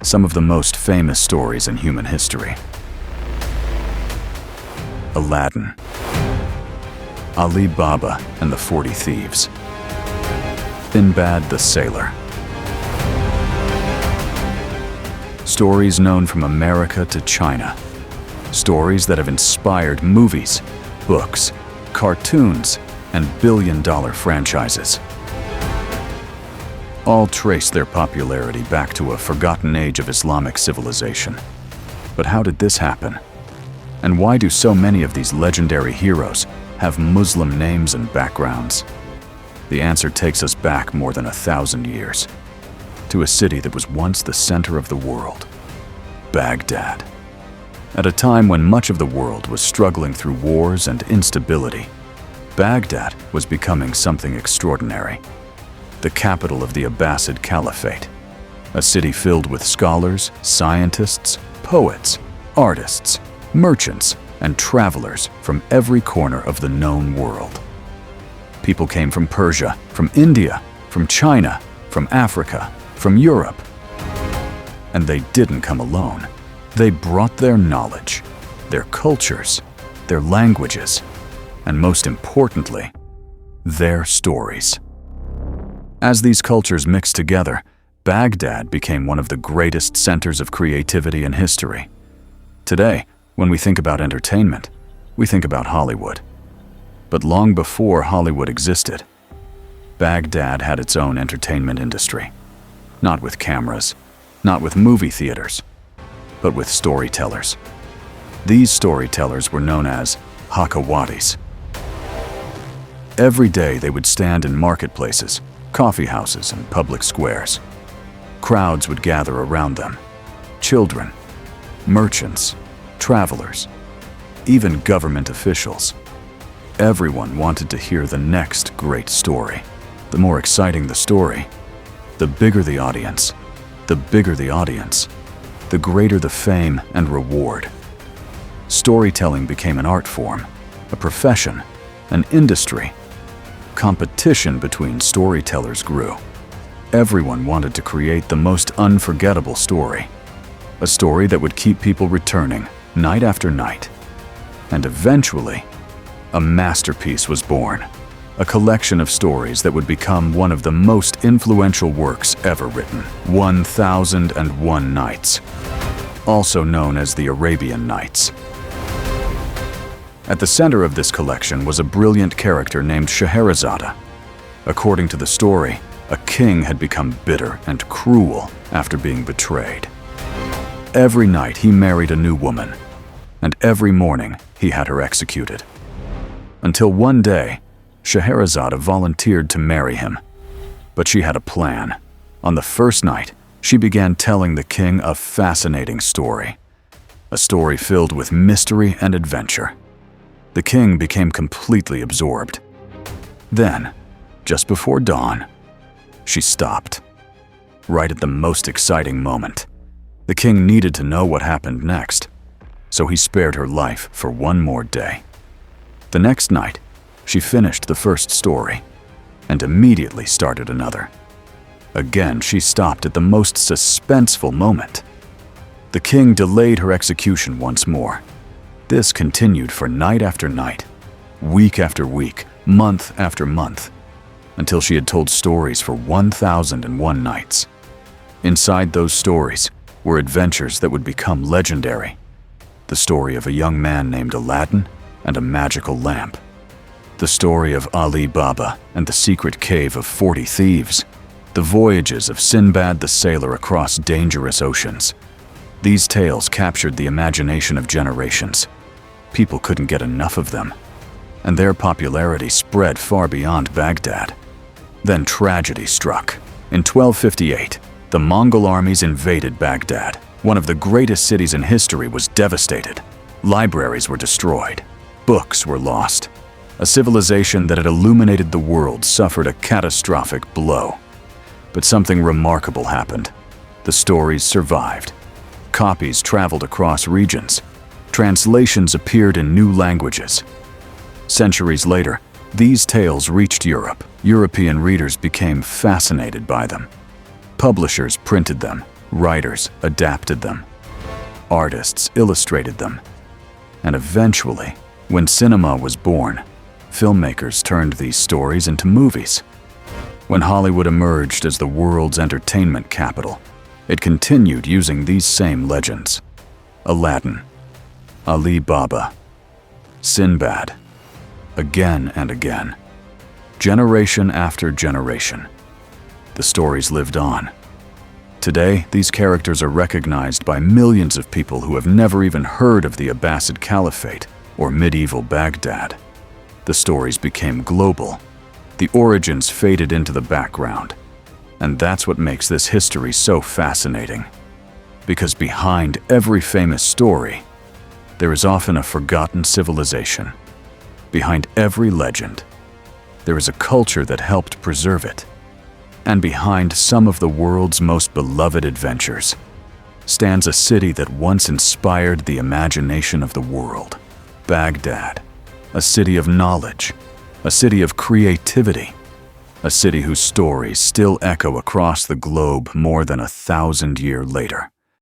some of the most famous stories in human history. Aladdin, Ali Baba and the 40 Thieves, Sinbad the Sailor. Stories known from America to China. Stories that have inspired movies, books, cartoons, and billion-dollar franchises. All trace their popularity back to a forgotten age of Islamic civilization. But how did this happen? And why do so many of these legendary heroes have Muslim names and backgrounds? The answer takes us back more than 1,000 years, to a city that was once the center of the world, Baghdad. At a time when much of the world was struggling through wars and instability, Baghdad was becoming something extraordinary. The capital of the Abbasid Caliphate, a city filled with scholars, scientists, poets, artists, merchants, and travelers from every corner of the known world. People came from Persia, from India, from China, from Africa, from Europe. And they didn't come alone. They brought their knowledge, their cultures, their languages, and most importantly, their stories. As these cultures mixed together, Baghdad became one of the greatest centers of creativity in history. Today, when we think about entertainment, we think about Hollywood. But long before Hollywood existed, Baghdad had its own entertainment industry. Not with cameras, not with movie theaters, but with storytellers. These storytellers were known as Hakawadis. Every day they would stand in marketplaces, coffee houses, and public squares. Crowds would gather around them. Children, merchants, travelers, even government officials. Everyone wanted to hear the next great story. The more exciting the story, the bigger the audience. The bigger the audience, the greater the fame and reward. Storytelling became an art form, a profession, an industry. Competition between storytellers grew. Everyone wanted to create the most unforgettable story, a story that would keep people returning night after night. And eventually, a masterpiece was born, a collection of stories that would become one of the most influential works ever written, 1001 Nights, also known as the Arabian Nights. At the center of this collection was a brilliant character named Scheherazade. According to the story, a king had become bitter and cruel after being betrayed. Every night he married a new woman, and every morning he had her executed. Until one day, Scheherazade volunteered to marry him. But she had a plan. On the first night, she began telling the king a fascinating story. A story filled with mystery and adventure. The king became completely absorbed. Then, just before dawn, she stopped. Right at the most exciting moment. The king needed to know what happened next, so he spared her life for one more day. The next night, she finished the first story and immediately started another. Again, she stopped at the most suspenseful moment. The king delayed her execution once more. This continued for night after night, week after week, month after month, until she had told stories for 1001 nights. Inside those stories were adventures that would become legendary. The story of a young man named Aladdin and a magical lamp. The story of Ali Baba and the secret cave of 40 thieves. The voyages of Sinbad the sailor across dangerous oceans. These tales captured the imagination of generations. People couldn't get enough of them, and their popularity spread far beyond Baghdad. Then tragedy struck. In 1258, the Mongol armies invaded Baghdad. One of the greatest cities in history was devastated. Libraries were destroyed. Books were lost. A civilization that had illuminated the world suffered a catastrophic blow. But something remarkable happened. The stories survived. Copies traveled across regions. Translations appeared in new languages. Centuries later, these tales reached Europe. European readers became fascinated by them. Publishers printed them, Writers adapted them. Artists illustrated them. And eventually, when cinema was born, filmmakers turned these stories into movies. When Hollywood emerged as the world's entertainment capital, it continued using these same legends. Aladdin, Ali Baba, Sinbad, again and again, generation after generation. The stories lived on. Today, these characters are recognized by millions of people who have never even heard of the Abbasid Caliphate or medieval Baghdad. The stories became global. The origins faded into the background. And that's what makes this history so fascinating. Because behind every famous story, there is often a forgotten civilization. Behind every legend, there is a culture that helped preserve it. And behind some of the world's most beloved adventures stands a city that once inspired the imagination of the world. Baghdad, a city of knowledge, a city of creativity, a city whose stories still echo across the globe more than 1,000 years later.